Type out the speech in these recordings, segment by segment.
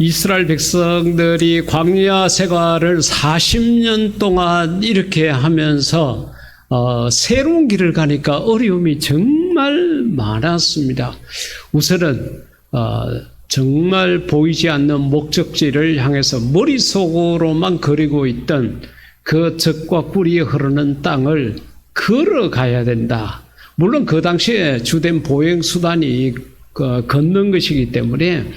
이스라엘 백성들이 광야 생활을 40년 동안 이렇게 하면서 새로운 길을 가니까 어려움이 정말 많았습니다. 우선은 정말 보이지 않는 목적지를 향해서 머릿속으로만 그리고 있던 그 젖과 꿀이 흐르는 땅을 걸어가야 된다. 물론 그 당시에 주된 보행수단이 걷는 것이기 때문에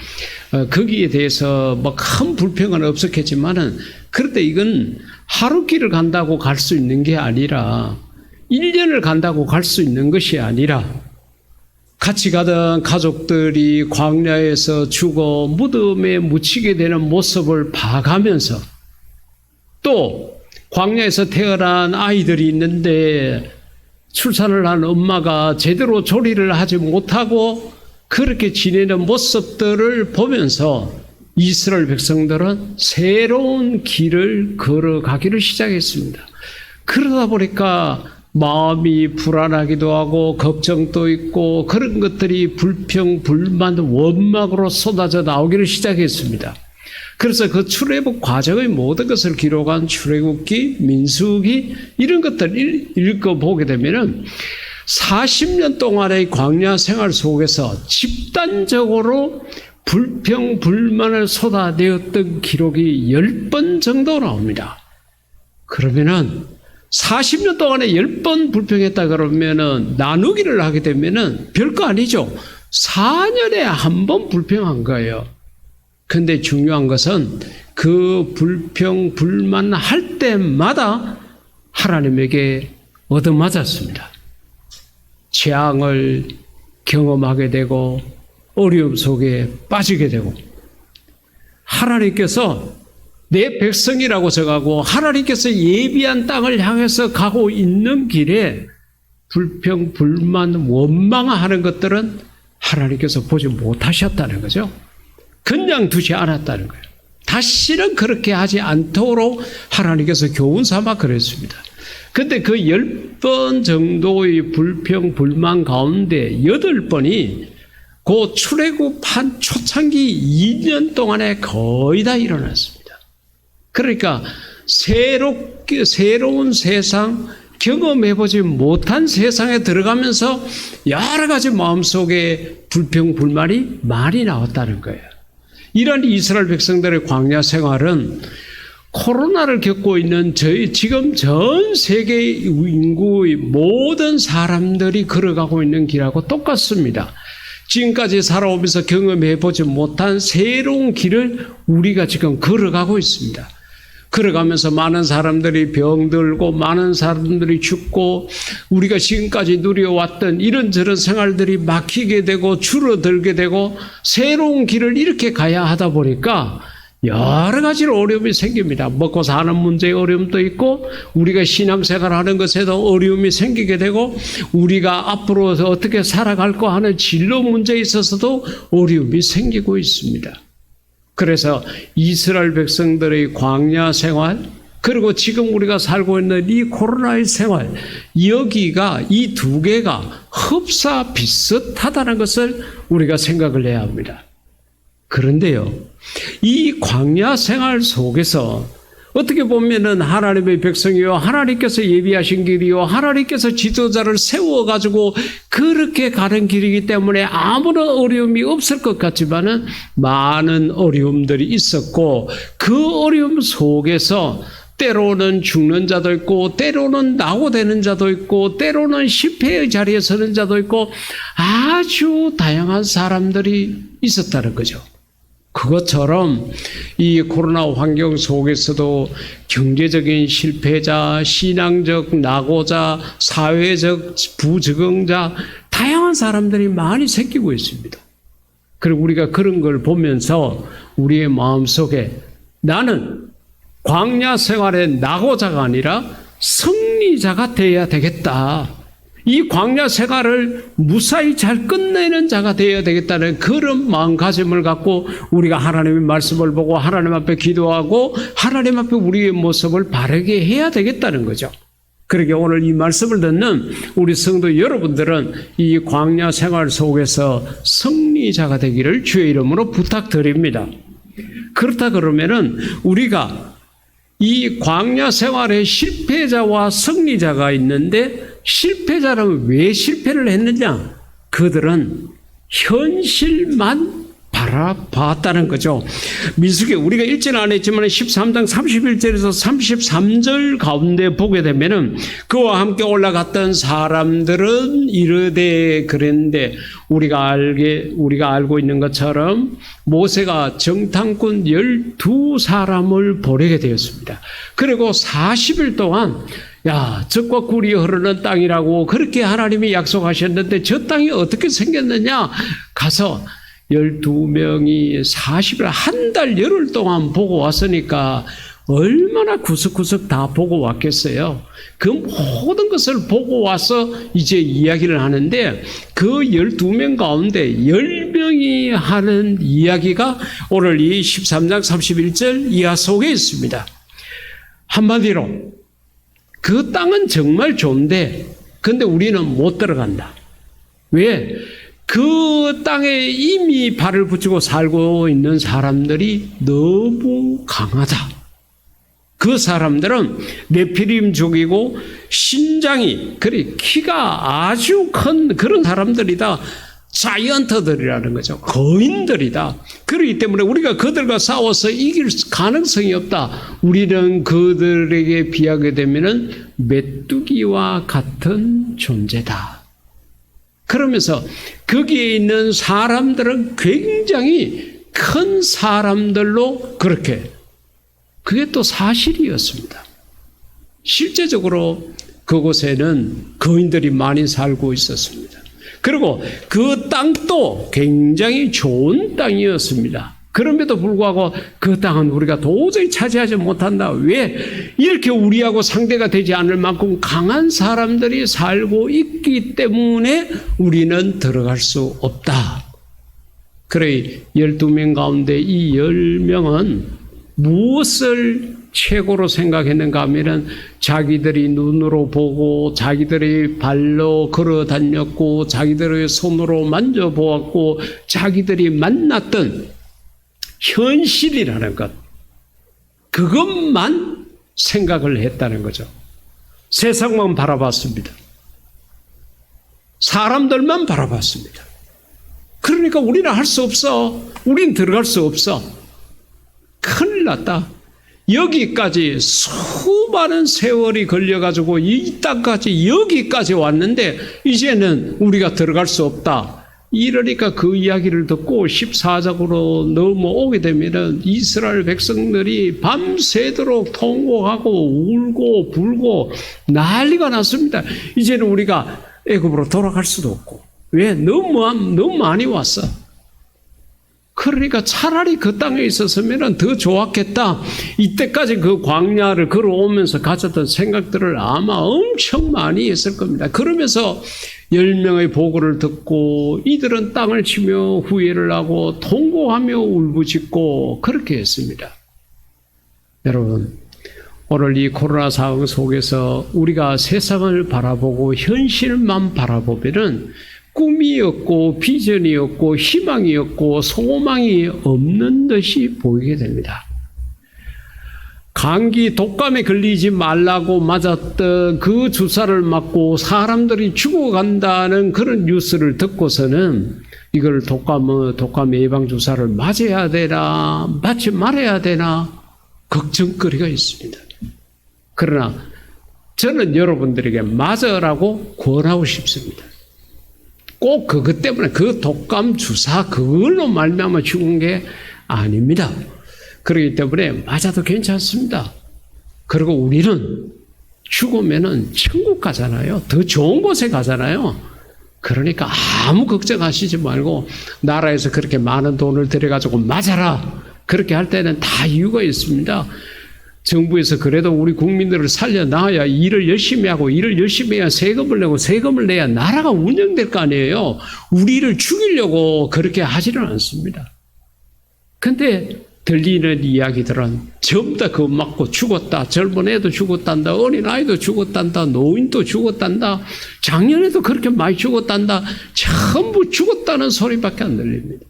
거기에 대해서 뭐 큰 불평은 없었겠지만은, 그런데 이건 하루 길을 간다고 갈 수 있는 게 아니라 1년을 간다고 갈 수 있는 것이 아니라, 같이 가던 가족들이 광야에서 죽어 무덤에 묻히게 되는 모습을 봐가면서, 또 광야에서 태어난 아이들이 있는데 출산을 한 엄마가 제대로 조리를 하지 못하고 그렇게 지내는 모습들을 보면서 이스라엘 백성들은 새로운 길을 걸어가기를 시작했습니다. 그러다 보니까 마음이 불안하기도 하고 걱정도 있고 그런 것들이 불평, 불만, 원망으로 쏟아져 나오기를 시작했습니다. 그래서 그 출애굽 과정의 모든 것을 기록한 출애굽기, 민수기 이런 것들을 읽어보게 되면은 40년 동안의 광야 생활 속에서 집단적으로 불평, 불만을 쏟아내었던 기록이 10번 정도 나옵니다. 그러면은 40년 동안에 10번 불평했다 그러면은 나누기를 하게 되면은 별거 아니죠. 4년에 한 번 불평한 거예요. 근데 중요한 것은 그 불평, 불만 할 때마다 하나님에게 얻어맞았습니다. 재앙을 경험하게 되고 어려움 속에 빠지게 되고, 하나님께서 내 백성이라고 생각하고 하나님께서 예비한 땅을 향해서 가고 있는 길에 불평, 불만, 원망하는 것들은 하나님께서 보지 못하셨다는 거죠. 그냥 두지 않았다는 거예요. 다시는 그렇게 하지 않도록 하나님께서 교훈 삼아 그랬습니다. 근데 그 10번 정도의 불평, 불만 가운데 8번이 그 출애굽한 초창기 2년 동안에 거의 다 일어났습니다. 그러니까 새로운 세상, 경험해보지 못한 세상에 들어가면서 여러 가지 마음속에 불평, 불만이 많이 나왔다는 거예요. 이런 이스라엘 백성들의 광야 생활은 코로나를 겪고 있는 지금 전 세계 인구의 모든 사람들이 걸어가고 있는 길하고 똑같습니다. 지금까지 살아오면서 경험해보지 못한 새로운 길을 우리가 지금 걸어가고 있습니다. 걸어가면서 많은 사람들이 병들고 많은 사람들이 죽고 우리가 지금까지 누려왔던 이런저런 생활들이 막히게 되고 줄어들게 되고 새로운 길을 이렇게 가야 하다 보니까 여러 가지로 어려움이 생깁니다. 먹고 사는 문제의 어려움도 있고 우리가 신앙생활하는 것에도 어려움이 생기게 되고 우리가 앞으로 어떻게 살아갈까 하는 진로 문제에 있어서도 어려움이 생기고 있습니다. 그래서 이스라엘 백성들의 광야 생활, 그리고 지금 우리가 살고 있는 이 코로나의 생활, 여기가 이 두 개가 흡사 비슷하다는 것을 우리가 생각을 해야 합니다. 그런데요, 이 광야 생활 속에서 어떻게 보면은 하나님의 백성이요, 하나님께서 예비하신 길이요, 하나님께서 지도자를 세워가지고 그렇게 가는 길이기 때문에 아무런 어려움이 없을 것 같지만은 많은 어려움들이 있었고, 그 어려움 속에서 때로는 죽는 자도 있고, 때로는 낙오되는 자도 있고, 때로는 실패의 자리에 서는 자도 있고, 아주 다양한 사람들이 있었다는 거죠. 그것처럼 이 코로나 환경 속에서도 경제적인 실패자, 신앙적 낙오자, 사회적 부적응자, 다양한 사람들이 많이 생기고 있습니다. 그리고 우리가 그런 걸 보면서 우리의 마음속에 나는 광야 생활의 낙오자가 아니라 승리자가 되어야 되겠다. 이 광야 생활을 무사히 잘 끝내는 자가 되어야 되겠다는 그런 마음가짐을 갖고 우리가 하나님의 말씀을 보고 하나님 앞에 기도하고 하나님 앞에 우리의 모습을 바르게 해야 되겠다는 거죠. 그러게 오늘 이 말씀을 듣는 우리 성도 여러분들은 이 광야 생활 속에서 승리자가 되기를 주의 이름으로 부탁드립니다. 그렇다 그러면은 우리가 이 광야 생활의 실패자와 승리자가 있는데 실패자라면 왜 실패를 했느냐? 그들은 현실만 바라봤다는 거죠. 민수기 우리가 읽지는 않았지만 13장 31절에서 33절 가운데 보게 되면은 그와 함께 올라갔던 사람들은 이르되 그랬는데 우리가 알고 있는 것처럼 모세가 정탐꾼 12사람을 보내게 되었습니다. 그리고 40일 동안 적과 꿀이 흐르는 땅이라고 그렇게 하나님이 약속하셨는데 저 땅이 어떻게 생겼느냐? 가서 12명이 40일 한 달 열흘 동안 보고 왔으니까 얼마나 구석구석 다 보고 왔겠어요. 그 모든 것을 보고 와서 이제 이야기를 하는데 그 12명 가운데 10명이 하는 이야기가 오늘 이 13장 31절 이하 속에 있습니다. 한마디로 그 땅은 정말 좋은데 근데 우리는 못 들어간다. 왜? 그 땅에 이미 발을 붙이고 살고 있는 사람들이 너무 강하다. 그 사람들은 네피림족이고 신장이 그리 키가 아주 큰 그런 사람들이다. 자이언트들이라는 거죠. 거인들이다. 그렇기 때문에 우리가 그들과 싸워서 이길 가능성이 없다. 우리는 그들에게 비하게 되면은 메뚜기와 같은 존재다. 그러면서 거기에 있는 사람들은 굉장히 큰 사람들로 그게 또 사실이었습니다. 실제적으로 그곳에는 거인들이 많이 살고 있었습니다. 그리고 그 땅도 굉장히 좋은 땅이었습니다. 그럼에도 불구하고 그 땅은 우리가 도저히 차지하지 못한다. 왜? 이렇게 우리하고 상대가 되지 않을 만큼 강한 사람들이 살고 있기 때문에 우리는 들어갈 수 없다. 그래 12명 가운데 이 10명은 무엇을 최고로 생각했는가 하면은 자기들이 눈으로 보고 자기들이 발로 걸어 다녔고 자기들의 손으로 만져보았고 자기들이 만났던 현실이라는 것, 그것만 생각을 했다는 거죠. 세상만 바라봤습니다. 사람들만 바라봤습니다. 그러니까 우리는 할 수 없어. 우린 들어갈 수 없어. 큰일 났다. 여기까지 수많은 세월이 걸려가지고 이 땅까지 여기까지 왔는데 이제는 우리가 들어갈 수 없다. 이러니까 그 이야기를 듣고 14장으로 넘어오게 되면은 이스라엘 백성들이 밤새도록 통곡하고 울고 불고 난리가 났습니다. 이제는 우리가 애굽으로 돌아갈 수도 없고. 왜? 너무 많이 왔어. 그러니까 차라리 그 땅에 있었으면 더 좋았겠다. 이때까지 그 광야를 걸어오면서 가졌던 생각들을 아마 엄청 많이 했을 겁니다. 그러면서 10명의 보고를 듣고 이들은 땅을 치며 후회를 하고 통곡하며 울부짖고 그렇게 했습니다. 여러분, 오늘 이 코로나 상황 속에서 우리가 세상을 바라보고 현실만 바라보면은 꿈이 없고 비전이 없고 희망이 없고 소망이 없는 듯이 보이게 됩니다. 감기 독감에 걸리지 말라고 맞았던 그 주사를 맞고 사람들이 죽어간다는 그런 뉴스를 듣고서는 이걸 독감 예방 주사를 맞아야 되나 맞지 말아야 되나 걱정거리가 있습니다. 그러나 저는 여러분들에게 맞으라고 권하고 싶습니다. 꼭 그것 때문에 그 독감 주사 그걸로 말미암아 죽은 게 아닙니다. 그렇기 때문에 맞아도 괜찮습니다. 그리고 우리는 죽으면은 천국 가잖아요. 더 좋은 곳에 가잖아요. 그러니까 아무 걱정하시지 말고 나라에서 그렇게 많은 돈을 들여가지고 맞아라. 그렇게 할 때는 다 이유가 있습니다. 정부에서 그래도 우리 국민들을 살려놔야 일을 열심히 하고 일을 열심히 해야 세금을 내고 세금을 내야 나라가 운영될 거 아니에요. 우리를 죽이려고 그렇게 하지는 않습니다. 근데 들리는 이야기들은 전부 다 그거 맞고 죽었다. 젊은 애도 죽었단다. 어린아이도 죽었단다. 노인도 죽었단다. 작년에도 그렇게 많이 죽었단다. 전부 죽었다는 소리밖에 안 들립니다.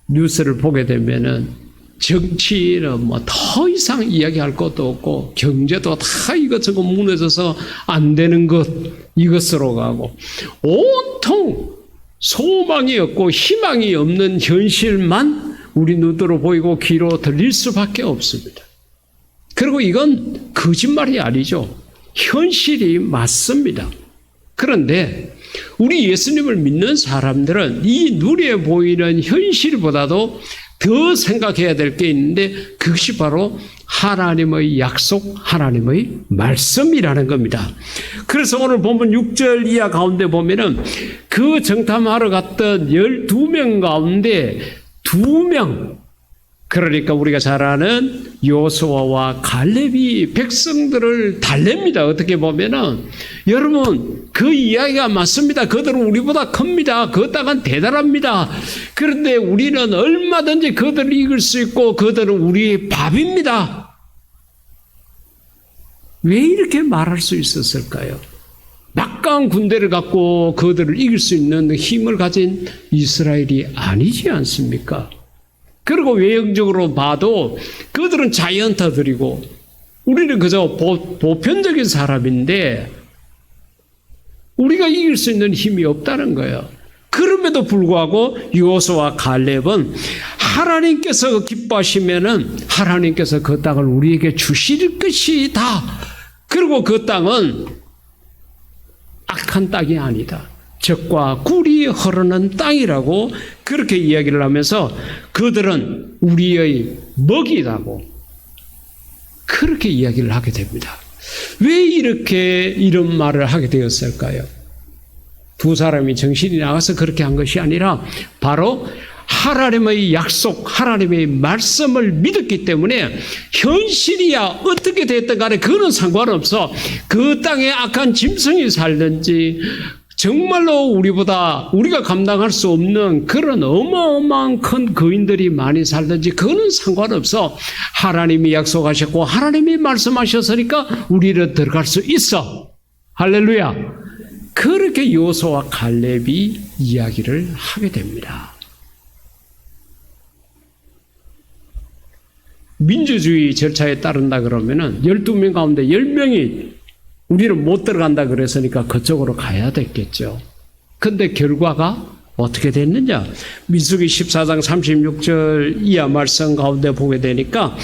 뉴스를 보게 되면은 정치는 뭐 더 이상 이야기할 것도 없고 경제도 다 이것저것 무너져서 안 되는 것 이것으로 가고 온통 소망이 없고 희망이 없는 현실만 우리 눈으로 보이고 귀로 들릴 수밖에 없습니다. 그리고 이건 거짓말이 아니죠. 현실이 맞습니다. 그런데 우리 예수님을 믿는 사람들은 이 눈에 보이는 현실보다도 더 생각해야 될 게 있는데 그것이 바로 하나님의 약속, 하나님의 말씀이라는 겁니다. 그래서 오늘 본문 6절 이하 가운데 보면은 그 정탐하러 갔던 12명 가운데 2명, 그러니까 우리가 잘 아는 여호수아와 갈렙이 백성들을 달랩니다. 어떻게 보면은 여러분 그 이야기가 맞습니다. 그들은 우리보다 큽니다. 그 땅은 대단합니다. 그런데 우리는 얼마든지 그들을 이길 수 있고 그들은 우리의 밥입니다. 왜 이렇게 말할 수 있었을까요? 막강한 군대를 갖고 그들을 이길 수 있는 힘을 가진 이스라엘이 아니지 않습니까? 그리고 외형적으로 봐도 그들은 자이언트들이고 우리는 그저 보편적인 사람인데 우리가 이길 수 있는 힘이 없다는 거예요. 그럼에도 불구하고 여호수아와 갈렙은 하나님께서 기뻐하시면은 하나님께서 그 땅을 우리에게 주실 것이다. 그리고 그 땅은 악한 땅이 아니다. 젖과 꿀이 흐르는 땅이라고 그렇게 이야기를 하면서 그들은 우리의 먹이라고 그렇게 이야기를 하게 됩니다. 왜 이렇게 이런 말을 하게 되었을까요? 두 사람이 정신이 나가서 그렇게 한 것이 아니라 바로 하나님의 약속, 하나님의 말씀을 믿었기 때문에 현실이야 어떻게 됐든 간에 그거는 상관없어. 그 땅에 악한 짐승이 살든지 정말로 우리가 감당할 수 없는 그런 어마어마한 큰 거인들이 많이 살든지 그거는 상관없어. 하나님이 약속하셨고 하나님이 말씀하셨으니까 우리를 들어갈 수 있어. 할렐루야. 그렇게 여호수아와 갈렙이 이야기를 하게 됩니다. 민주주의 절차에 따른다 그러면은 12명 가운데 10명이 우리는 못 들어간다 그랬으니까 그쪽으로 가야 됐겠죠. 근데 결과가 어떻게 됐느냐? 민수기 14장 36절 이하 말씀 가운데 보게 되니까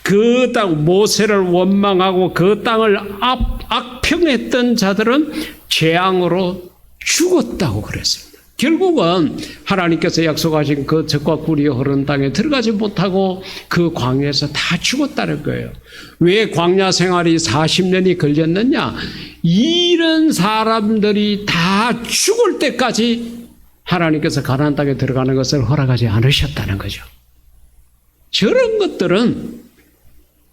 그 땅 모세를 원망하고 그 땅을 악평했던 자들은 재앙으로 죽었다고 그랬습니다. 결국은 하나님께서 약속하신 그 젖과 꿀이 흐르는 땅에 들어가지 못하고 그 광야에서 다 죽었다는 거예요. 왜 광야 생활이 40년이 걸렸느냐? 이런 사람들이 다 죽을 때까지 하나님께서 가나안 땅에 들어가는 것을 허락하지 않으셨다는 거죠. 저런 것들은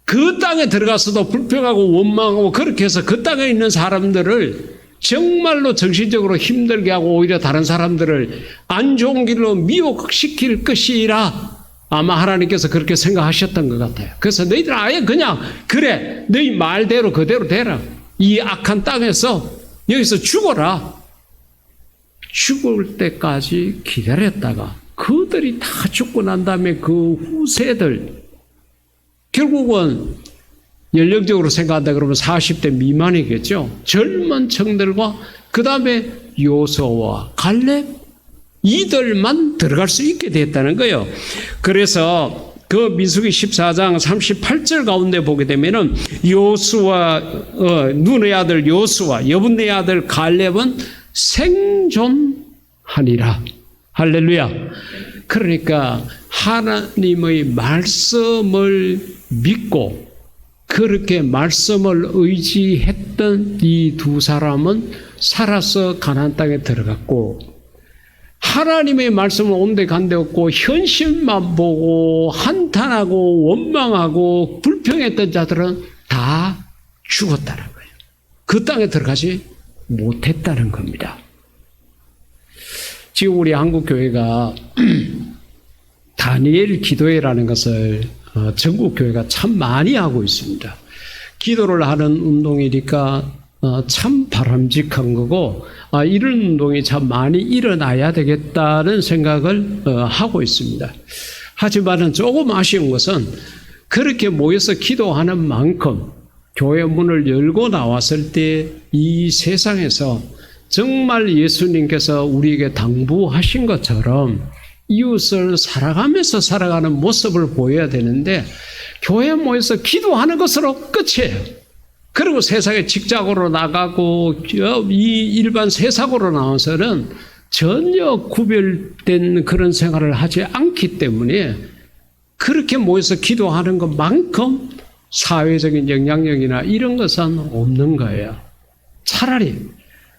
그 땅에 들어가서도 불평하고 원망하고 그렇게 해서 그 땅에 있는 사람들을 정말로 정신적으로 힘들게 하고 오히려 다른 사람들을 안 좋은 길로 미혹시킬 것이라 아마 하나님께서 그렇게 생각하셨던 것 같아요. 그래서 너희들 아예 그냥 그래 너희 말대로 그대로 되라. 이 악한 땅에서 여기서 죽어라. 죽을 때까지 기다렸다가 그들이 다 죽고 난 다음에 그 후세들 결국은 연령적으로 생각한다 그러면 40대 미만이겠죠. 젊은 청들과 그 다음에 여호수아와 갈렙 이들만 들어갈 수 있게 됐다는 거예요. 그래서 그 민수기 14장 38절 가운데 보게 되면은 여호수아 눈의 아들 여호수아 여분의 아들 갈렙은 생존하니라. 할렐루야. 그러니까 하나님의 말씀을 믿고 그렇게 말씀을 의지했던 이 두 사람은 살아서 가나안 땅에 들어갔고 하나님의 말씀을 온데간데 없고 현실만 보고 한탄하고 원망하고 불평했던 자들은 다 죽었다는 거예요. 그 땅에 들어가지 못했다는 겁니다. 지금 우리 한국교회가 다니엘 기도회라는 것을 전국교회가 참 많이 하고 있습니다. 기도를 하는 운동이니까 참 바람직한 거고 이런 운동이 참 많이 일어나야 되겠다는 생각을 하고 있습니다. 하지만은 조금 아쉬운 것은 그렇게 모여서 기도하는 만큼 교회 문을 열고 나왔을 때 이 세상에서 정말 예수님께서 우리에게 당부하신 것처럼 이웃을 살아가면서 살아가는 모습을 보여야 되는데 교회 모여서 기도하는 것으로 끝이에요. 그리고 세상에 직장으로 나가고 이 일반 세상으로 나와서는 전혀 구별된 그런 생활을 하지 않기 때문에 그렇게 모여서 기도하는 것만큼 사회적인 영향력이나 이런 것은 없는 거예요. 차라리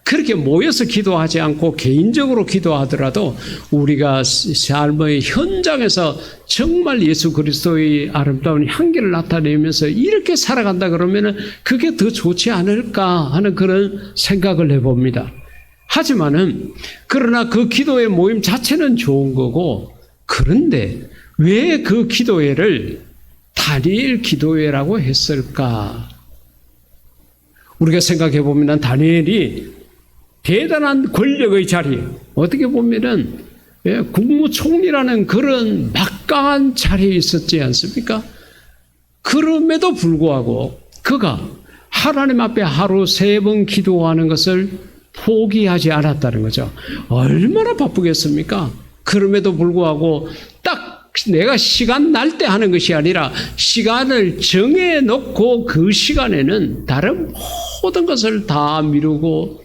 그렇게 모여서 기도하지 않고 개인적으로 기도하더라도 우리가 삶의 현장에서 정말 예수 그리스도의 아름다운 향기를 나타내면서 이렇게 살아간다 그러면 그게 더 좋지 않을까 하는 그런 생각을 해봅니다. 하지만은 그러나 그 기도의 모임 자체는 좋은 거고 그런데 왜 그 기도회를 다니엘 기도회라고 했을까? 우리가 생각해 보면 다니엘이 대단한 권력의 자리, 어떻게 보면은 국무총리라는 그런 막강한 자리에 있었지 않습니까? 그럼에도 불구하고 그가 하나님 앞에 하루 3번 기도하는 것을 포기하지 않았다는 거죠. 얼마나 바쁘겠습니까? 그럼에도 불구하고 딱 내가 시간 날 때 하는 것이 아니라 시간을 정해놓고 그 시간에는 다른 모든 것을 다 미루고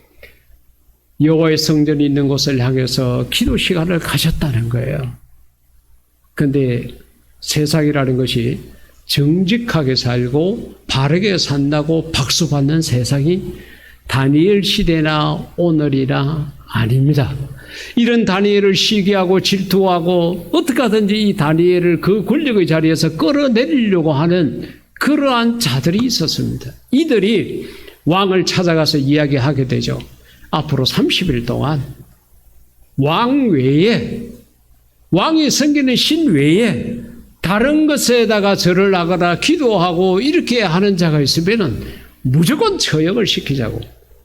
여호와의 성전이 있는 곳을 향해서 기도 시간을 가졌다는 거예요. 그런데 세상이라는 것이 정직하게 살고 바르게 산다고 박수받는 세상이 다니엘 시대나 오늘이나 아닙니다. 이런 다니엘을 시기하고 질투하고 어떻게 하든지 이 다니엘을 그 권력의 자리에서 끌어내리려고 하는 그러한 자들이 있었습니다. 이들이 왕을 찾아가서 이야기하게 되죠. 앞으로 30일 동안 왕 외에 왕이 섬기는 신 외에 다른 것에다가 절을 하거나 기도하고 이렇게 하는 자가 있으면 무조건 처형을 시키자고.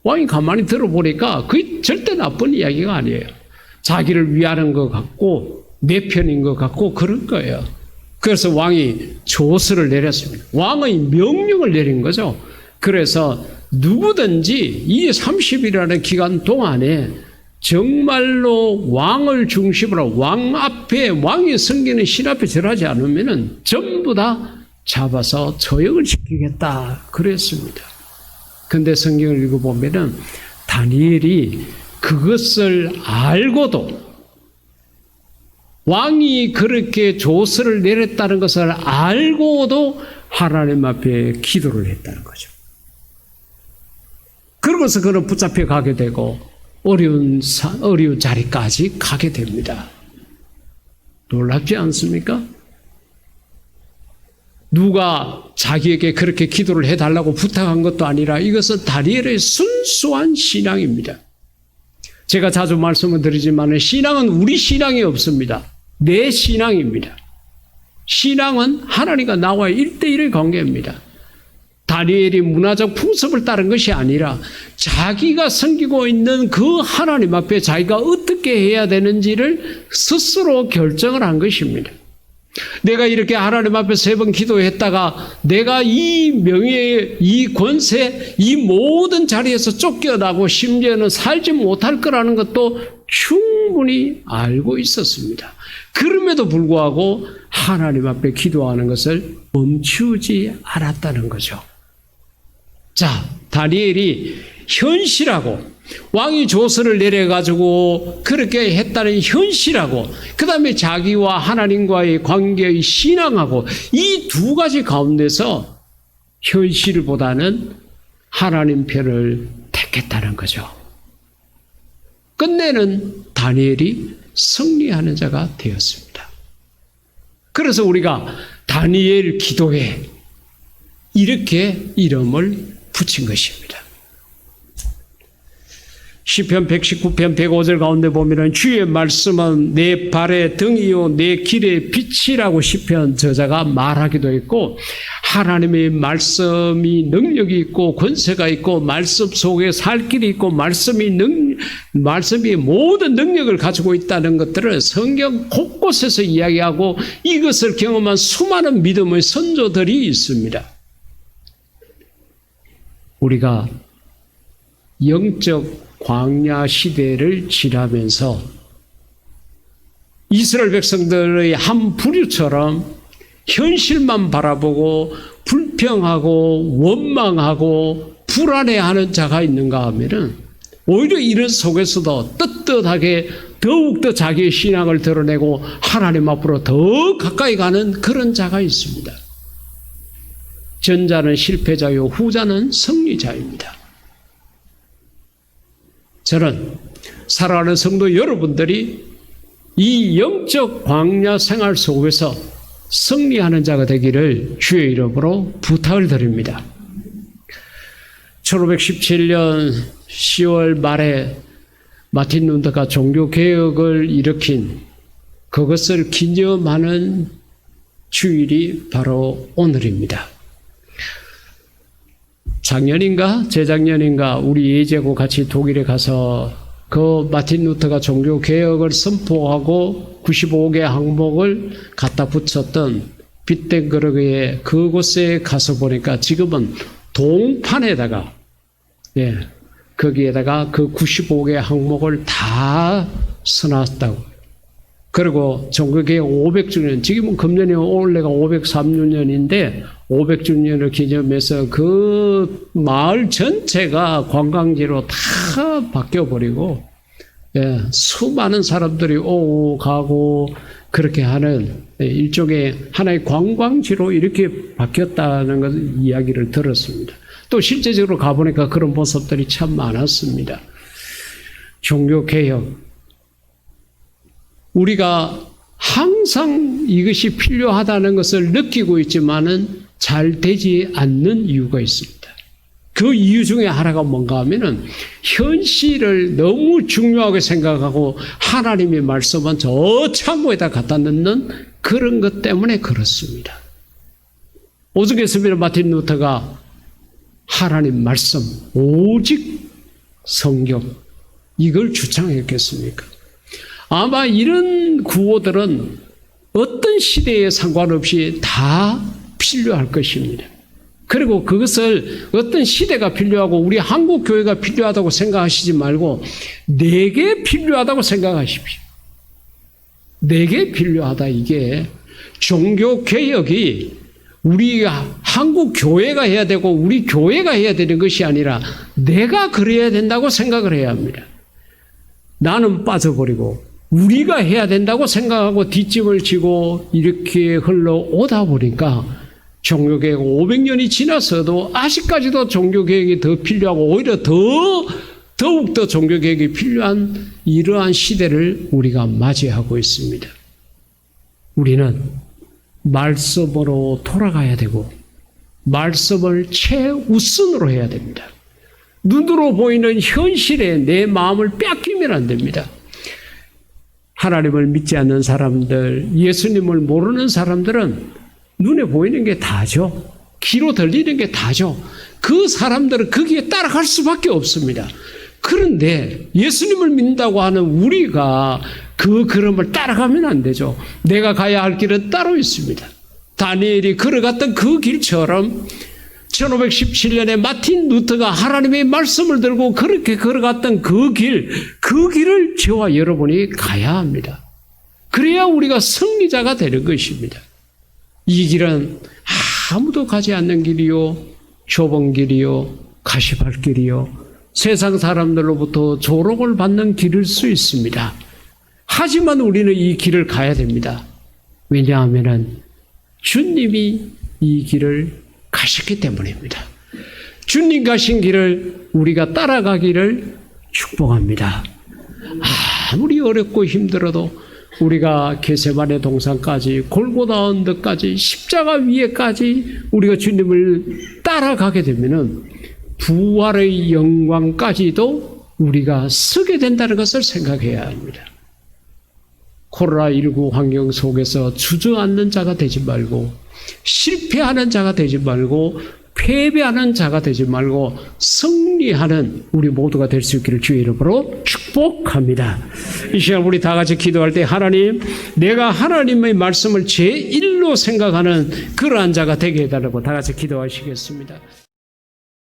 왕이 가만히 들어보니까 그게 절대 나쁜 이야기가 아니에요. 자기를 위하는 것 같고 내 편인 것 같고 그런 거예요. 그래서 왕이 조서를 내렸습니다. 왕의 명령을 내린 거죠. 그래서 누구든지 이 30일이라는 기간 동안에 정말로 왕을 중심으로 왕 앞에 왕이 섬기는 신 앞에 절하지 않으면 전부 다 잡아서 처형을 시키겠다 그랬습니다. 근데 성경을 읽어보면 다니엘이 그것을 알고도 왕이 그렇게 조서를 내렸다는 것을 알고도 하나님 앞에 기도를 했다는 거죠. 그러고서 그는 붙잡혀 가게 되고 어려운 자리까지 가게 됩니다. 놀랍지 않습니까? 누가 자기에게 그렇게 기도를 해달라고 부탁한 것도 아니라 이것은 다니엘의 순수한 신앙입니다. 제가 자주 말씀을 드리지만 신앙은 우리 신앙이 없습니다. 내 신앙입니다. 신앙은 하나님과 나와의 1대1의 관계입니다. 다니엘이 문화적 풍습을 따른 것이 아니라 자기가 섬기고 있는 그 하나님 앞에 자기가 어떻게 해야 되는지를 스스로 결정을 한 것입니다. 내가 이렇게 하나님 앞에 3번 기도했다가 내가 이 명예, 이 권세, 이 모든 자리에서 쫓겨나고 심지어는 살지 못할 거라는 것도 충분히 알고 있었습니다. 그럼에도 불구하고 하나님 앞에 기도하는 것을 멈추지 않았다는 거죠. 자, 다니엘이 현실하고 왕이 조서를 내려가지고 그렇게 했다는 현실하고 그 다음에 자기와 하나님과의 관계의 신앙하고 이 2가지 가운데서 현실보다는 하나님 편을 택했다는 거죠. 끝내는 다니엘이 승리하는 자가 되었습니다. 그래서 우리가 다니엘 기도회 이렇게 이름을 붙인 것입니다. 시편 119편 105절 가운데 보면은 주의 말씀은 내 발의 등이요 내 길의 빛이라고 시편 저자가 말하기도 했고, 하나님의 말씀이 능력이 있고 권세가 있고 말씀 속에 살 길이 있고 말씀이 모든 능력을 가지고 있다는 것들을 성경 곳곳에서 이야기하고 이것을 경험한 수많은 믿음의 선조들이 있습니다. 우리가 영적 광야 시대를 지나면서 이스라엘 백성들의 한 부류처럼 현실만 바라보고 불평하고 원망하고 불안해하는 자가 있는가 하면은 오히려 이런 속에서도 떳떳하게 더욱더 자기의 신앙을 드러내고 하나님 앞으로 더 가까이 가는 그런 자가 있습니다. 전자는 실패자요 후자는 승리자입니다. 저는 사랑하는 성도 여러분들이 이 영적 광야 생활 속에서 승리하는 자가 되기를 주의 이름으로 부탁을 드립니다. 1517년 10월 말에 마틴 루터가 종교개혁을 일으킨 그것을 기념하는 주일이 바로 오늘입니다. 작년인가 재작년인가 우리 예제하고 같이 독일에 가서 그 마틴 루터가 종교개혁을 선포하고 95개 항목을 갖다 붙였던 비텐거르그의 그곳에 가서 보니까 지금은 동판에다가 거기에다가 그 95개 항목을 다 써놨다고. 그리고 종교개혁 500주년, 지금은 금년이 올해가 503주년인데 500주년을 기념해서 그 마을 전체가 관광지로 다 바뀌어버리고 수많은 사람들이 오고 가고 그렇게 하는 일종의 하나의 관광지로 이렇게 바뀌었다는 것을 이야기를 들었습니다. 또 실제적으로 가보니까 그런 모습들이 참 많았습니다. 종교개혁, 우리가 항상 이것이 필요하다는 것을 느끼고 있지만은 잘 되지 않는 이유가 있습니다. 그 이유 중에 하나가 뭔가 하면은 현실을 너무 중요하게 생각하고 하나님의 말씀은 저 창고에다 갖다 넣는 그런 것 때문에 그렇습니다. 오죽했으면 마틴 루터가 하나님 말씀, 오직 성경, 이걸 주창했겠습니까? 아마 이런 구호들은 어떤 시대에 상관없이 다 필요할 것입니다. 그리고 그것을 어떤 시대가 필요하고 우리 한국 교회가 필요하다고 생각하시지 말고 내게 필요하다고 생각하십시오. 내게 필요하다, 이게 종교개혁이 우리가 한국 교회가 해야 되고 우리 교회가 해야 되는 것이 아니라 내가 그래야 된다고 생각을 해야 합니다. 나는 빠져버리고 우리가 해야 된다고 생각하고 뒷짐을 지고 이렇게 흘러오다 보니까 종교개혁 500년이 지나서도 아직까지도 종교개혁이 더 필요하고 오히려 더욱더 종교개혁이 필요한 이러한 시대를 우리가 맞이하고 있습니다. 우리는 말씀으로 돌아가야 되고 말씀을 최우선으로 해야 됩니다. 눈으로 보이는 현실에 내 마음을 뺏기면 안 됩니다. 하나님을 믿지 않는 사람들, 예수님을 모르는 사람들은 눈에 보이는 게 다죠. 귀로 들리는 게 다죠. 그 사람들은 거기에 따라갈 수밖에 없습니다. 그런데 예수님을 믿는다고 하는 우리가 그 걸음을 따라가면 안 되죠. 내가 가야 할 길은 따로 있습니다. 다니엘이 걸어갔던 그 길처럼 1517년에 마틴 루터가 하나님의 말씀을 들고 그렇게 걸어갔던 그 길을 저와 여러분이 가야 합니다. 그래야 우리가 승리자가 되는 것입니다. 이 길은 아무도 가지 않는 길이요, 좁은 길이요, 가시밭길이요, 세상 사람들로부터 조롱을 받는 길일 수 있습니다. 하지만 우리는 이 길을 가야 됩니다. 왜냐하면 주님이 이 길을 가셨기 때문입니다. 주님 가신 길을 우리가 따라가기를 축복합니다. 아무리 어렵고 힘들어도 우리가 겟세마네 동산까지 골고다 언덕까지 십자가 위에까지 우리가 주님을 따라가게 되면은 부활의 영광까지도 우리가 서게 된다는 것을 생각해야 합니다. 코로나19 환경 속에서 주저앉는 자가 되지 말고, 실패하는 자가 되지 말고, 패배하는 자가 되지 말고 승리하는 우리 모두가 될 수 있기를 주의 이름으로 축복합니다. 이 시간 우리 다 같이 기도할 때, 하나님, 내가 하나님의 말씀을 제1로 생각하는 그러한 자가 되게 해달라고 다 같이 기도하시겠습니다.